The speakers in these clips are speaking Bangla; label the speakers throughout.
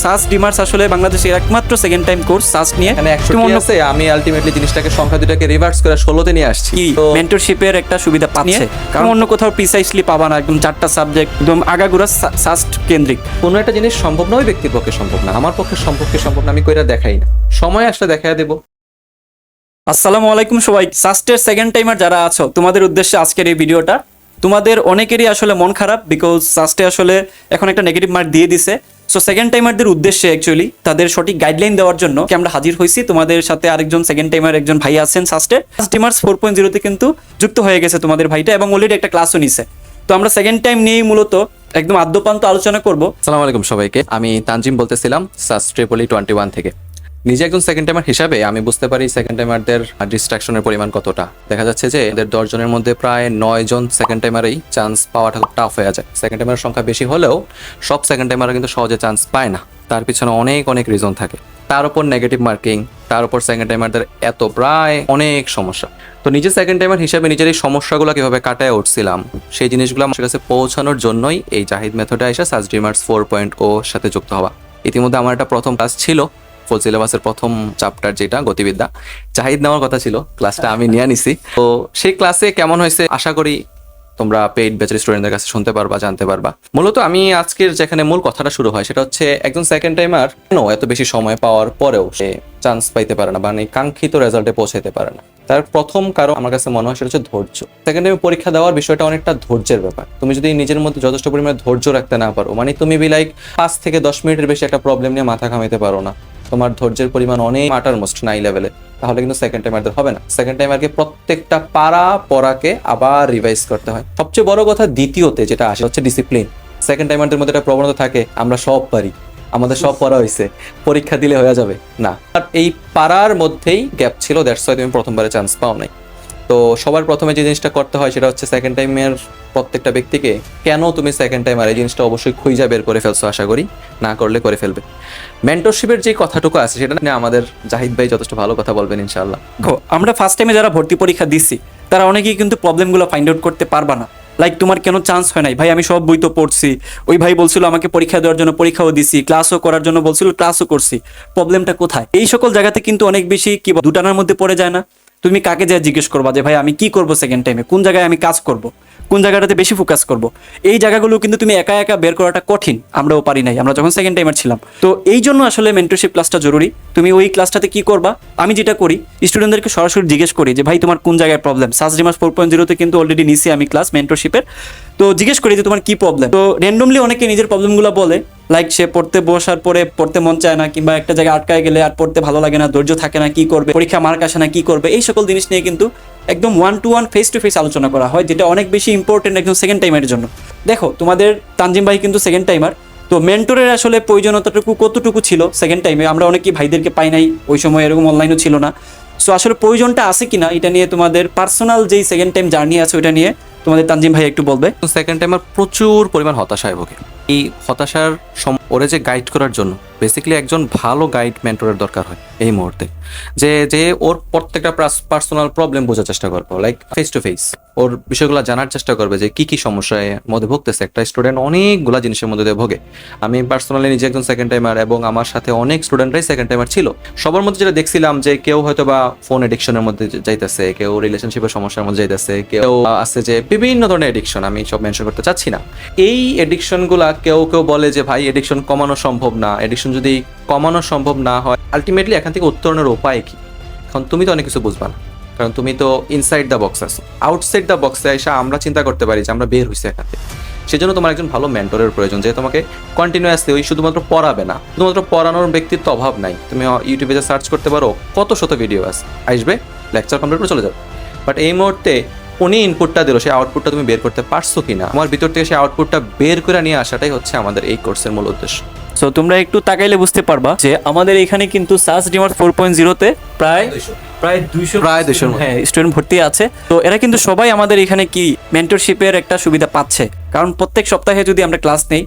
Speaker 1: সাস ডিমার্স আসলে বাংলাদেশের একমাত্র সেকেন্ড টাইম কোর্স সাস নিয়ে
Speaker 2: এখানে 100 আছে, আমি আলটিমেটলি জিনিসটাকে সংখ্যা দুটাকে রিভার্স করে 16 তে নিয়ে আসছি।
Speaker 1: কি
Speaker 2: তো
Speaker 1: মেন্টরশিপের একটা সুবিধা পাচ্ছে, কারণ অন্য কোথাও প্রিসাইসলি পাবা না। একদম 4টা সাবজেক্ট, একদম আগাগোড়া সাস্ট কেন্দ্রিক।
Speaker 2: কোনো একটা জিনিস সম্ভব না ওই ব্যক্তির পক্ষে সম্ভব না, আমার পক্ষে সম্ভব না, আমি কইরা দেখাই না, সময় আসলে দেখায় দেব।
Speaker 1: আসসালামু আলাইকুম সবাই। সাস্টের সেকেন্ড টাইমার যারা আছো, তোমাদের উদ্দেশ্যে আজকের এই ভিডিওটা। তোমাদের অনেকেরই আসলে মন খারাপ, বিকজ সাস্টে আসলে এখন একটা নেগেটিভ মার্ক দিয়ে দিছে। সো সেকেন্ড টাইমারদের উদ্দেশ্যে অ্যাকচুয়ালি তাদের সঠিক গাইডলাইন দেওয়ার জন্য আমরা হাজির হয়েছি। তোমাদের সাথে আরেকজন সেকেন্ড টাইমার একজন ভাই আছেন সাস্টে। ডিমার্স 4.0 তে কিন্তু যুক্ত হয়ে গেছে তোমাদের ভাইটা, এবং অলরেডি একটা ক্লাসও নিছে। তো আমরা সেকেন্ড টাইম নিয়েই মূলত একদম আদ্যপান্ত আলোচনা করব।
Speaker 2: আসসালামু আলাইকুম সবাইকে, আমি তানজিম বলতেছিলাম সাস ট্রিপলি 21 থেকে। নিজে একজন সেকেন্ড টাইমার হিসাবে আমি বুঝতে পারি সেকেন্ড টাইমারদের ডিস্ট্রাকশনের পরিমাণ কতটা। দেখা যাচ্ছে যে এদের 10 জনের মধ্যে প্রায় 9 জন সেকেন্ড টাইমারেই চান্স পাওয়াটা খুব টাফ হয়ে যায়। সেকেন্ড টাইমারের সংখ্যা বেশি হলেও সব সেকেন্ড টাইমাররা কিন্তু সহজে চান্স পায় না, তার পিছনে অনেক রিজন থাকে। তার উপর নেগেটিভ মার্কিং, তার উপর সেকেন্ড টাইমারদের এত প্রায় অনেক সমস্যা। তো নিজে সেকেন্ড টাইমার হিসাবে নিজের এই সমস্যাগুলো কিভাবে কাটায় উঠছিলাম, সেই জিনিসগুলো আমার কাছে পৌঁছানোর জন্যই এই জাহিদ মেথডে এসে সাস ডিমার্স 4.0 সাথে যুক্ত হওয়া। ইতিমধ্যে আমার একটা প্রথম ক্লাস ছিল, ফুল সিলেবাসের প্রথম চ্যাপ্টার যেটা গতিবিদ্যা, জাহিদ নেওয়ার কথা ছিল, ক্লাসটা আমি নিয়ে নিছি। তো সেই ক্লাসে কেমন হয়েছে আশা করি তোমরা পেইড ব্যাচের স্টুডেন্টদের কাছে শুনতে পারবা, জানতে পারবা। মূলত আমি আজকের যেখানে মূল কথাটা শুরু হয় সেটা হচ্ছে একজন সেকেন্ড টাইমার কেন এত বেশি সময় পাওয়ার পরেও সে চান্স পাইতে পারে না, মানে কাঙ্ক্ষিত রেজাল্টে পৌঁছাতে পারে না। তার প্রথম কারণ আমার কাছে মনে হয় সেটা হচ্ছে ধৈর্য। সেকেন্ড টাইমে পরীক্ষা দেওয়ার বিষয়টা অনেকটা ধৈর্যের ব্যাপার। তুমি যদি নিজের মধ্যে যথেষ্ট পরিমাণে ধৈর্য রাখতে না পারো, মানে তুমি লাইক 5 থেকে 10 মিনিটের বেশি একটা প্রবলেম নিয়ে মাথা ঘামাইতে পারো না, তোমার ধৈর্যের পরিমাণ অনেক মাটারমোস্ট নাই লেভেলে, তাহলে কিন্তু সেকেন্ড টাইমারদের হবে না। সেকেন্ড টাইমারকে প্রত্যেকটা পড়াকে আবার রিভাইজ করতে হয়। সবচেয়ে বড় কথা দ্বিতীয়তে যেটা আসে হচ্ছে ডিসিপ্লিন। সেকেন্ড টাইমারদের মধ্যে একটা প্রবণতা থাকে আমরা সব পারি, আমাদের সব পড়া হয়েছে, পরীক্ষা দিলে হয়ে যাবে না। আর এই পারার মধ্যেই গ্যাপ ছিল, দ্যাটস ওয়াই তুমি প্রথমবারে চান্স পাও নাই। তো সবার প্রথমে যে জিনিসটা করতে হয় সেটা হচ্ছে সেকেন্ড টাইমের প্রত্যেকটা ব্যক্তিকে কেন তুমি সেকেন্ড টাইমার এই জিনিসটা অবশ্যই খুঁজে বের করে ফেলছো, আশা করি না করলে করে ফেলবে। মেন্টরশিপের যে কথাটুকু আছে সেটা নিয়ে আমাদের জাহিদ ভাই যথেষ্ট ভালো কথা বলবেন ইনশাআল্লাহ।
Speaker 1: আমরা ফার্স্ট টাইমে যারা ভর্তি পরীক্ষা দিচ্ছি তারা অনেকেই কিন্তু প্রবলেমগুলো ফাইন্ড আউট করতে পারবা না। লাইক তোমার কেন চান্স হয় নাই? ভাই আমি সব বই তো পড়ছি, ওই ভাই বলছিল আমাকে পরীক্ষা দেওয়ার জন্য পরীক্ষাও দিছি, ক্লাসও করার জন্য বলছিল ক্লাসও করছি, প্রবলেমটা কোথায়? এই সকল জায়গাতে কিন্তু অনেক বেশি কি দুটানার মধ্যে পড়ে যায় না। তুমি কাকে যা জিজ্ঞেস করবা যে ভাই আমি কি করব সেকেন্ড টাইমে, কোন জায়গায় আমি কাজ করব, কোন জায়গাটাতে বেশি ফোকাস করব, এই জায়গাগুলো কিন্তু তুমি একা একা বের করাটা কঠিন। আমরাও পারি নাই আমরা যখন সেকেন্ড টাইমার ছিলাম। তো এই জন্য আসলে মেন্টরশিপ ক্লাসটা জরুরি। তুমি ওই ক্লাসটাতে কি করবা, আমি যেটা করি স্টুডেন্টদেরকে সরাসরি জিজ্ঞেস করি যে ভাই তোমার কোন জায়গায় প্রবলেম। সাস ডিমার্স 4.0 তে কিন্তু অলরেডি নিছি আমি ক্লাস মেন্টরশিপের। তো জিজ্ঞেস করি যে তোমার কি প্রবলেম। তো র্যান্ডমলি অনেকে নিজের প্রবলেমগুলো বলে, লাইক সে পড়তে বসার পরে পড়তে মন চায় না, কিংবা একটা জায়গায় আটকায় গেলে আর পড়তে ভালো লাগে না, ধৈর্য থাকে না, কি করবে, পরীক্ষা মার্ক আসে না, কি করবে, এই সকল জিনিস নিয়ে কিন্তু একদম 1-to-1 ফেস টু ফেস আলোচনা করা হয়, যেটা অনেক বেশি ইম্পর্টেন্ট একজন সেকেন্ড টাইমারের জন্য। দেখো তোমাদের তানজিম ভাই কিন্তু সেকেন্ড টাইমার, তো মেন্টরের আসলে প্রয়োজনীয়তাটুকু কতটুকু ছিল সেকেন্ড টাইমে আমরা অনেকেই ভাইদেরকে পাই নাই, ওই সময় এরকম অনলাইনও ছিল না। সো আসলে প্রয়োজনটা আছে কিনা এটা নিয়ে তোমাদের পার্সোনাল যেই সেকেন্ড টাইম জার্নি আছে ওইটা নিয়ে তোমাদের তানজিম ভাই একটু বলবে।
Speaker 2: সেকেন্ড টাইমার প্রচুর পরিমাণ হতাশায় ভোগে। এই হতাশার ওরে যে গাইড করার জন্য বেসিক্যালি একজন ভালো গাইড মেন্টরের দরকার হয় এই মুহূর্তে, যে ওর প্রত্যেকটা পার্সোনাল প্রবলেম বোঝার চেষ্টা করবো, লাইক ফেস টু ফেস ওর বিষয়গুলো জানার চেষ্টা করবে যে কি সমস্যার মধ্যে ভুগতেছে। একটা স্টুডেন্ট অনেকগুলা জিনিসের মধ্যে দিয়ে ভোগে। আমি পার্সোনালি নিজে একজন সেকেন্ড টাইমার, এবং আমার সাথে অনেক স্টুডেন্টরাই সেকেন্ড টাইমার ছিল। সবার মধ্যে যেটা দেখছিলাম যে কেউ হয়তো বা ফোন এডিকশনের মধ্যে যাইতেছে, কেউ রিলেশনশিপের সমস্যার মধ্যে যাইতেছে, কেউ আছে যে বিভিন্ন ধরনের এডিকশন, আমি সব মেনশন করতে চাচ্ছি না। এই এডিকশনগুলা কেউ বলে যে ভাই এডিকশন কমানো সম্ভব না, এডিকশন যদি কমানো সম্ভব না হয় আলটিমেটলি এখান থেকে উত্তরণের উপায় কি? এখন তুমি তো অনেক কিছু বুঝবা না, কারণ তুমি তো ইনসাইড দ্য বক্স আছো। আউটসাইড দ্য বক্সে এসে আমরা চিন্তা করতে পারি যে আমরা বের হইছি এখান থেকে। সেজন্য তোমার একজন ভালো মেন্টরের প্রয়োজন, যে তোমাকে কন্টিনিউয়াসলি ওই শুধুমাত্র পড়াবে না, শুধুমাত্র পড়ানোর ব্যক্তির তো অভাব নাই। তুমি ইউটিউবে যে সার্চ করতে পারো কত শত ভিডিও আসবে, লেকচার কমপ্লিট করে চলে যাবে। বাট এই মুহূর্তে উনি ইনপুটটা দিল, সেই আউটপুটটা তুমি বের করতে পারছো কিনা, আমার ভিতর থেকে সেই আউটপুটটা বের করে নিয়ে আসাটাই হচ্ছে আমাদের এই কোর্সের মূল উদ্দেশ্য।
Speaker 1: সো তোমরা একটু তাকাইলে বুঝতে পারবা যে আমাদের এখানে কিন্তু সাস ডিমার্স 4.0 তে প্রায় 200 হ্যাঁ স্টুডেন্ট ভর্তি আছে। তো এরা কিন্তু সবাই আমাদের এখানে কি মেন্টরশিপের একটা সুবিধা পাচ্ছে, কারণ প্রত্যেক সপ্তাহে যদি আমরা ক্লাস নেই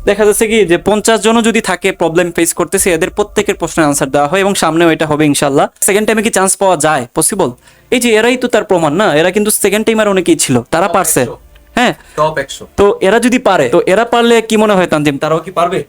Speaker 1: দেখা যাচ্ছে কি যে 50 জনও যদি থাকে প্রবলেম ফেস করতেছে, এদের প্রত্যেকের প্রশ্নের আনসার দেওয়া হয়, এবং সামনেও এটা হবে ইনশাল্লাহ। সেকেন্ড টাইমে কি চান্স পাওয়া যায় পসিবল? এই যে এরাই তো তার প্রমাণ না, এরা কিন্তু সেকেন্ড টাইমার অনেকেই ছিল, তারা পারছে। হ্যাঁ
Speaker 2: টপ 100।
Speaker 1: তো এরা যদি পারে, তো এরা পারলে কি মনে হয় তানজিম তারাও কি পারবে?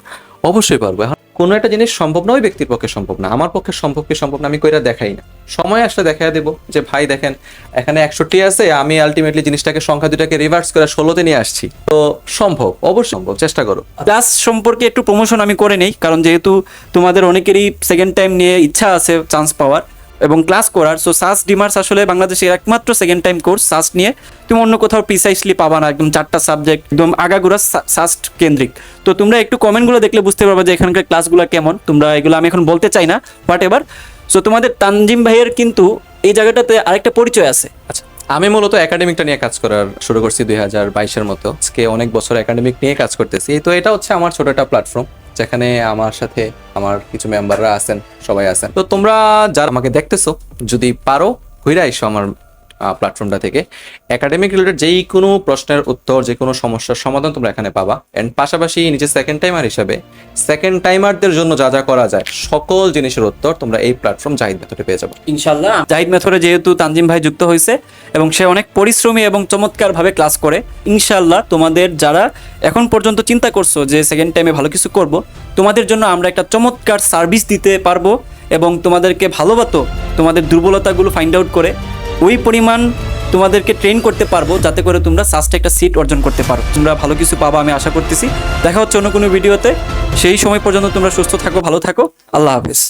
Speaker 2: অবশ্যই পারবে। কোনো একটা জিনিস সম্ভব না ওই ব্যক্তির পক্ষে সম্ভব না, আমার পক্ষে সম্ভব কি সম্ভব না আমি কইরা দেখাই না, সময় আসলে দেখা দেবো যে ভাই দেখেন এখানে 61 আছে, আমি আলটিমেটলি জিনিসটাকে সংখ্যা দুটাকে রিভার্স করে 16তে নিয়ে আসছি, তো সম্ভব, অবশ্যই সম্ভব, চেষ্টা করো।
Speaker 1: ক্লাস সম্পর্কে একটু প্রমোশন আমি করে নেই, কারণ যেহেতু তোমাদের অনেকেরই সেকেন্ড টাইম নিয়ে ইচ্ছা আছে চান্স পাওয়ার এবং ক্লাস করার। সো সাস ডিমার্স আসলে বাংলাদেশের একমাত্র সেকেন্ড টাইম কোর্স সাস নিয়ে, তুমি অন্য কোথাও প্রিসাইসলি পাবা না, একদম 4টা সাবজেক্ট একদম আগাগোড়া সাস্ট কেন্দ্রিক। তো তোমরা একটু কমেন্টগুলো দেখলে বুঝতে পারবে যে এখানকার ক্লাসগুলো কেমন, তোমরা এগুলো আমি এখন বলতে চাই না, বাট এবার সো তোমাদের তানজিম ভাইয়ের কিন্তু এই জায়গাটাতে আরেকটা পরিচয় আছে।
Speaker 2: আচ্ছা, আমি মূলত একাডেমিকটা নিয়ে কাজ করার শুরু করছি 2022-এর মতো, আজকে অনেক বছর একাডেমিক নিয়ে কাজ করতেছি। তো এটা হচ্ছে আমার ছোট একটা প্ল্যাটফর্ম যেখানে আমার সাথে আমার কিছু মেম্বাররা আছেন, সবাই আছেন। তো তোমরা যারা আমাকে দেখতেছো যদি পারো ঘুরে আইসো আমার প্ল্যাটফর্মটা থেকে, একাডেমিক রিলেটেড যেই কোনো প্রশ্নের উত্তর, যে কোনো সমস্যার সমাধান তোমরা এখানে পাবা। অ্যান্ড পাশাপাশি নিজে সেকেন্ড টাইমার হিসাবে সেকেন্ড টাইমারদের জন্য যা যা করা যায় সকল জিনিসের উত্তর তোমরা এই প্ল্যাটফর্ম জাহিদ মেথডে পেয়ে যাবো
Speaker 1: ইনশাল্লাহ। জাহিদ মেথডে যেহেতু তানজিম ভাই যুক্ত হয়েছে এবং সে অনেক পরিশ্রমী এবং চমৎকারভাবে ক্লাস করে, ইনশাল্লাহ তোমাদের যারা এখন পর্যন্ত চিন্তা করছো যে সেকেন্ড টাইমে ভালো কিছু করব, তোমাদের জন্য আমরা একটা চমৎকার সার্ভিস দিতে পারবো এবং তোমাদেরকে ভালোবাতো তোমাদের দুর্বলতাগুলো ফাইন্ড আউট করে ওই পরিমাণ তোমাদেরকে ট্রেন করতে পারবো যাতে করে তোমরা সাস্টে একটা সিট অর্জন করতে পারো। তোমরা ভালো কিছু পাবা আমি আশা করতেছি। দেখা হচ্ছে অন্য কোনো ভিডিওতে, সেই সময় পর্যন্ত তোমরা সুস্থ থাকো, ভালো থাকো, আল্লাহ হাফেজ।